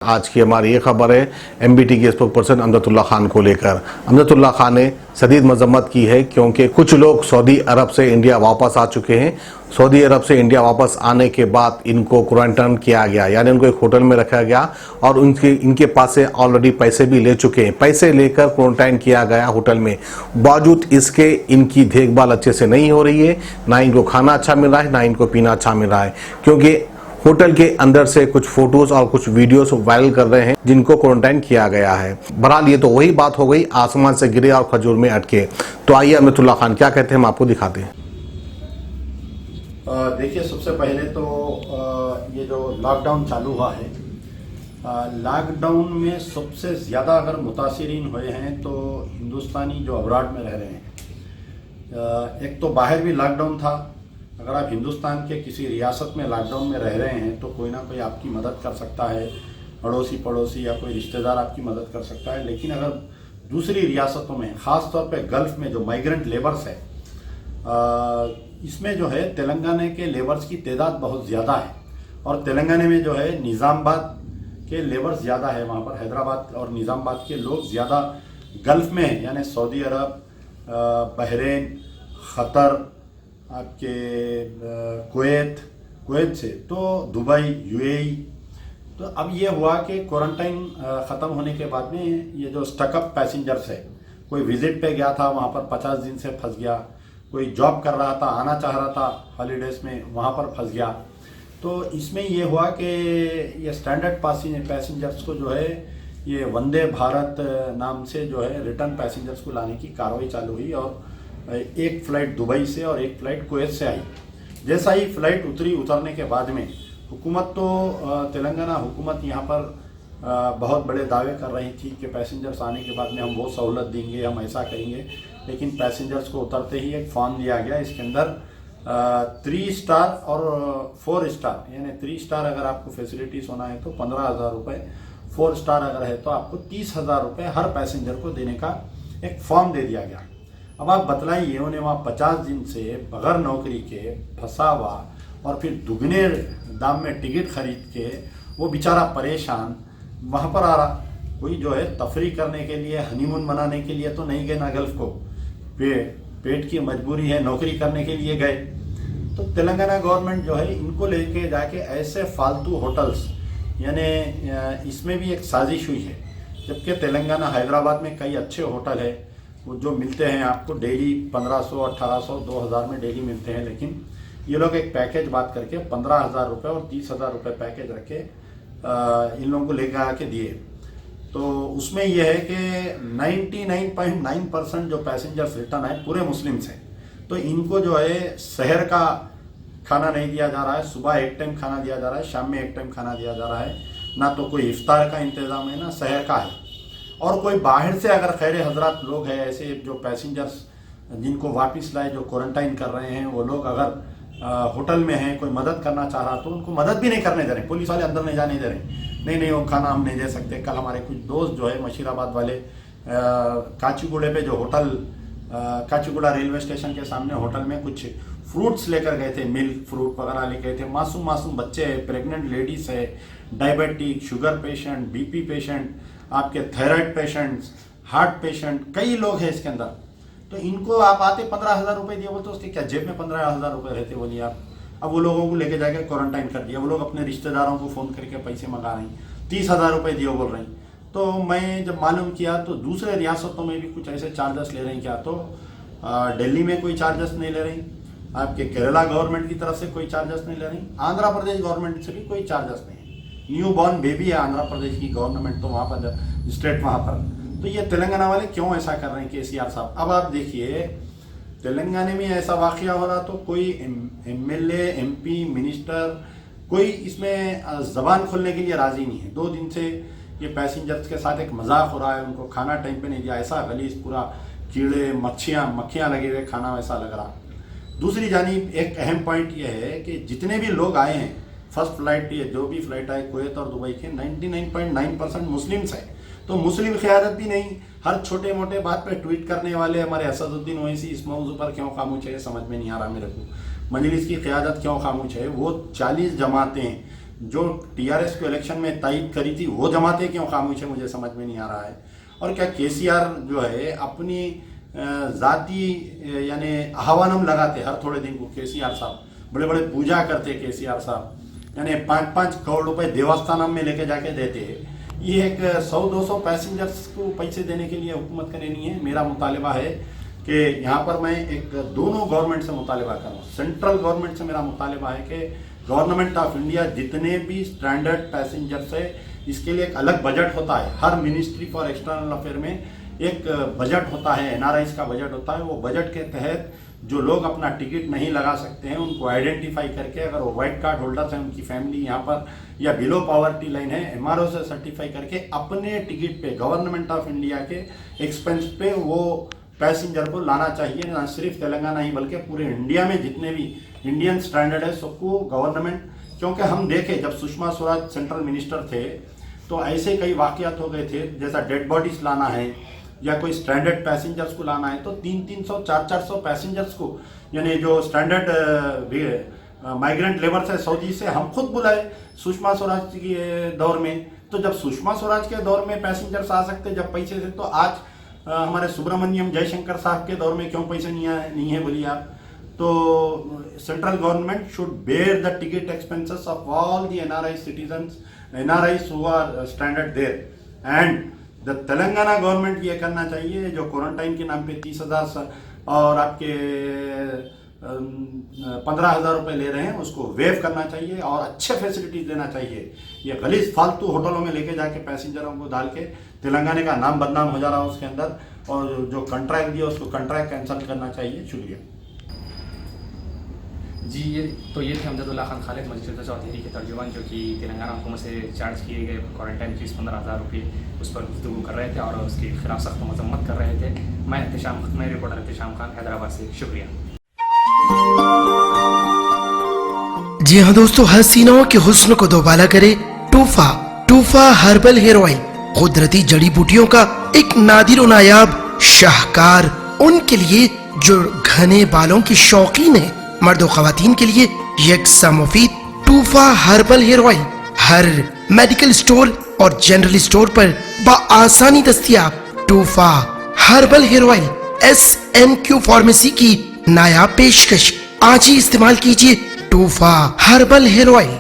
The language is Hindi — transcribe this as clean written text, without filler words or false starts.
आज की हमारी ये खबर है एमबीटी के स्पोक पर्सन अमजदुल्ला खान को लेकर। अमजदुल्ला खान ने शदीद मजम्मत की है क्योंकि कुछ लोग सऊदी अरब से इंडिया वापस आ चुके हैं। सऊदी अरब से इंडिया वापस आने के बाद इनको क्वारंटाइन किया गया, यानी उनको एक होटल में रखा गया और इनके पास से ऑलरेडी पैसे भी ले चुके हैं। पैसे लेकर क्वारंटाइन किया गया होटल में। बावजूद इसके इनकी देखभाल अच्छे से नहीं हो रही है, ना इनको खाना अच्छा मिल रहा है, ना इनको पीना अच्छा मिल रहा है, क्योंकि होटल के अंदर से कुछ फोटोज और कुछ वीडियोस वायरल कर रहे हैं जिनको क्वारंटाइन किया गया है। बहरहाल ये तो वही बात हो गई, आसमान से गिरे और खजूर में अटके। तो आइए अमजदुल्ला खान क्या कहते हैं हम आपको दिखाते हैं। देखिए, सबसे पहले तो ये जो लॉकडाउन चालू हुआ है, लॉकडाउन में सबसे ज़्यादा अगर मुतासिरीन हुए हैं तो हिंदुस्तानी जो अब्रॉड में रह रहे हैं। एक तो बाहर भी लॉकडाउन था। अगर आप हिंदुस्तान के किसी रियासत में लॉकडाउन में रह रहे हैं तो कोई ना कोई आपकी मदद कर सकता है, अड़ोसी पड़ोसी या कोई रिश्तेदार आपकी मदद कर सकता है। लेकिन अगर दूसरी रियासतों में, ख़ास तौर पे गल्फ़ में जो माइग्रेंट लेबर्स है, इसमें जो है तेलंगाना के लेबर्स की तादाद बहुत ज़्यादा है। और तेलंगाना में जो है निज़ामाबाद के लेबर्स ज़्यादा है, वहाँ पर हैदराबाद और निज़ामाबाद के लोग ज़्यादा गल्फ़ में हैं, यानी सऊदी अरब, बहरीन, क़तर, आपके कुवैत से तो दुबई, यूएई। तो अब ये हुआ कि क्वारंटाइन ख़त्म होने के बाद में ये जो स्टकअप पैसेंजर्स है, कोई विज़िट पे गया था वहाँ पर 50 दिन से फंस गया, कोई जॉब कर रहा था, आना चाह रहा था हॉलीडेज़ में, वहाँ पर फंस गया। तो इसमें ये हुआ कि ये स्टैंडर्ड पैसेंजर्स को जो है ये वंदे भारत नाम से जो है रिटर्न पैसेंजर्स को लाने की कार्रवाई चालू हुई और एक फ़्लाइट दुबई से और एक फ़्लाइट कुवैत से आई। जैसा ही फ़्लाइट उतरने के बाद में हुकूमत तो तेलंगाना हुकूमत यहाँ पर बहुत बड़े दावे कर रही थी कि पैसेंजर्स आने के बाद में हम वो सहूलत देंगे, हम ऐसा करेंगे। लेकिन पैसेंजर्स को उतरते ही एक फॉर्म दिया गया, इसके अंदर 3 स्टार और 4 स्टार, यानी 3 स्टार अगर आपको फैसिलिटीज़ होना है तो 15,000 रुपये, 4 स्टार अगर है तो आपको 30,000 रुपये हर पैसेंजर को देने का एक फॉर्म दे दिया गया। अब आप बतलाइए, उन्हें वहाँ 50 दिन से बगैर नौकरी के फंसा हुआ और फिर दुगने दाम में टिकट खरीद के वो बेचारा परेशान वहाँ पर आ रहा। कोई जो है तफरी करने के लिए, हनीमून मनाने के लिए तो नहीं गए ना गल्फ़ को, पेट की मजबूरी है, नौकरी करने के लिए गए। तो तेलंगाना गवर्नमेंट जो है इनको लेके जाके ऐसे फालतू होटल्स, यानी इसमें भी एक साजिश हुई है। जबकि तेलंगाना हैदराबाद में कई अच्छे होटल है, वो जो मिलते हैं आपको डेली 1500, 1800, 2000 में डेली मिलते हैं। लेकिन ये लोग एक पैकेज बात करके 15,000 रुपये और 30,000 रुपये पैकेज रख के इन लोगों को लेकर आके दिए। तो उसमें यह है कि 99.9% जो पैसेंजर्स रिटर्न आए पूरे मुस्लिम्स हैं। तो इनको जो है शहर का खाना नहीं दिया जा रहा है, सुबह एक टाइम खाना दिया जा रहा है, शाम में एक टाइम खाना दिया जा रहा है, ना तो कोई इफ्तार का इंतज़ाम है ना शहर का है। और कोई बाहर से अगर खैर हजरात लोग हैं ऐसे जो पैसेंजर्स जिनको वापस लाए, जो क्वारंटाइन कर रहे हैं, वो लोग अगर होटल में हैं, कोई मदद करना चाह रहा तो उनको मदद भी नहीं करने दे रहे, पुलिस वाले अंदर नहीं जाने दे रहे। नहीं वो खाना हम नहीं दे सकते। कल हमारे कुछ दोस्त जो है मशीराबाद वाले काचीगुड़े पे जो होटल, काचीगुड़ा रेलवे स्टेशन के सामने होटल में कुछ फ्रूट्स लेकर गए थे, मिल्क फ्रूट वगैरह लेकर गए थे। मासूम बच्चे है, प्रेग्नेंट लेडीज़ है, diabetic, sugar patient, BP patient, आपके थायराइड पेशेंट्स, हार्ट पेशेंट, कई लोग हैं इसके अंदर। तो इनको आप आते 15,000 रुपये दिए, बोलते उसके क्या जेब में 15,000 रुपये रहते, बोलिए आप। अब वो लोगों को लेके जाकर क्वारंटाइन कर दिया। वो लोग अपने रिश्तेदारों को फ़ोन करके पैसे मंगा रही, 30,000 रुपये दिए बोल रही। तो मैं जब मालूम किया तो दूसरे रियासतों में भी कुछ ऐसे चार्जेस ले रही क्या, तो दिल्ली में कोई चार्जेस नहीं ले रही, आपके केरला गवर्नमेंट की तरफ से कोई चार्जेस नहीं ले रही, आंध्र प्रदेश गवर्नमेंट से भी कोई चार्जेस नहीं है। न्यू बॉर्न बेबी है आंध्र प्रदेश की गवर्नमेंट, तो वहाँ पर स्टेट वहाँ पर। तो ये तेलंगाना वाले क्यों ऐसा कर रहे हैं केसीआर साहब। अब आप देखिए, तेलंगाना में ऐसा वाकया हो रहा तो कोई एमएलए, एमपी, मिनिस्टर कोई इसमें ज़बान खोलने के लिए राज़ी नहीं है। 2 दिन से ये पैसेंजर्स के साथ एक मजाक हो रहा है, उनको खाना टाइम पे नहीं दिया, ऐसा गलीज पूरा कीड़े मक्खियाँ लगे हुए, खाना वैसा लग रहा। दूसरी जानिब एक अहम पॉइंट ये है कि जितने भी लोग आए हैं फर्स्ट फ्लाइट, ये जो भी फ्लाइट आए कुवैत और दुबई के, 99.9% मुस्लिम्स हैं। तो मुस्लिम क़यादत भी नहीं, हर छोटे मोटे बात पे ट्वीट करने वाले हमारे असदुद्दीन ओवैसी इस मौजू पर क्यों खामोश है, समझ में नहीं आ रहा मेरे को। मजलिस की क़यादत क्यों खामोश है। वो 40 जमातें जो टीआरएस को इलेक्शन में तायद करी थी वो जमाते क्यों खामोश है, मुझे समझ में नहीं आ रहा है। और क्या केसीआर जो है अपनी जाती यानी आह्वानम लगाते हर थोड़े दिन को, केसीआर साहब बड़े बड़े पूजा करते, केसीआर साहब यानी 5-5 करोड़ रुपए देवस्थानम में लेके जाके देते। ये एक 100-200 पैसेंजर्स को पैसे देने के लिए हुकूमत का नहीं है। मेरा मुतालिबा है कि यहाँ पर मैं एक दोनों गवर्नमेंट से मुतालिबा कर रहा हूँ। सेंट्रल गवर्नमेंट से मेरा मुतालिबा है कि गवर्नमेंट ऑफ इंडिया जितने भी स्टैंडर्ड पैसेंजर्स है इसके लिए एक अलग बजट होता है। हर मिनिस्ट्री फॉर एक्सटर्नल अफेयर में एक बजट होता है, एनआरआईज का बजट होता है। वो बजट के तहत जो लोग अपना टिकट नहीं लगा सकते हैं उनको आइडेंटिफाई करके, अगर वो वाइट कार्ड होल्डर्स हैं, उनकी फैमिली यहाँ पर या बिलो पॉवर्टी लाइन है, एमआरओ से सर्टिफाई करके अपने टिकट पे गवर्नमेंट ऑफ इंडिया के एक्सपेंस पे वो पैसेंजर को लाना चाहिए। ना सिर्फ तेलंगाना ही बल्कि पूरे इंडिया में जितने भी इंडियन स्टैंडर्ड है सबको गवर्नमेंट, क्योंकि हम देखे जब सुषमा स्वराज सेंट्रल मिनिस्टर थे तो ऐसे कई वाकयात हो गए थे, जैसा डेड बॉडीज लाना है या कोई स्टैंडर्ड पैसेंजर्स को लाना है तो 300-300, 400-400 पैसेंजर्स को, यानी जो स्टैंडर्ड माइग्रेंट लेबर्स है सऊदी से, हम खुद बुलाए सुषमा स्वराज के दौर में। तो जब सुषमा स्वराज के दौर में पैसेंजर्स आ सकते जब पैसे थे, तो आज हमारे सुब्रमण्यम जयशंकर साहब के दौर में क्यों पैसे नहीं है बोलिए आप। तो central government should bear the ticket expenses of all the NRI citizens, NRIs who are stranded there. And the Telangana government ये करना चाहिए, जो क्वारंटाइन के नाम पे 30,000 और आपके 15,000 रुपए ले रहे हैं उसको वेव करना चाहिए और अच्छे फैसिलिटीज देना चाहिए। ये गलीज फालतू होटलों में लेके जाके पैसेंजरों को डाल के तेलंगाना का नाम बदनाम हो जा रहा है उसके अंदर, और जो कॉन्ट्रैक्ट दिया उसको कॉन्ट्रैक्ट कैंसिल करना चाहिए। शुक्रिया जी। ये थे अमजदुल्ला खान खालिद मस्जिद चौधरी के तर्जुमान, जो कि तेलंगाना हुकूमत से चार्ज किए गए क्वारंटाइन फीस 15,000 रुपये उस पर गुफ्तगू कर रहे थे और उसके खिलाफ सख्त मजम्मत कर रहे थे। मैं रिपोर्टर एहतिशाम खान, हैदराबाद से, शुक्रिया। जी हाँ दोस्तों, हसीनाओं के हुस्न को दोबाला करे टूफा हर्बल हेयर ऑयल, कुदरती जड़ी बूटियों का एक नादिर नायाब शाहकार, उनके लिए जो घने बालों की शौकीन है, मर्द और खवातीन के लिए यकसा मुफीद टूफा हर्बल हेयर ऑयल हर मेडिकल स्टोर और जनरल स्टोर पर बआसानी दस्तयाब। टूफा herbal hair oil SNQ pharmacy की नायाब पेशकश, आज ही इस्तेमाल कीजिए टूफा हर्बल हेयर ऑयल।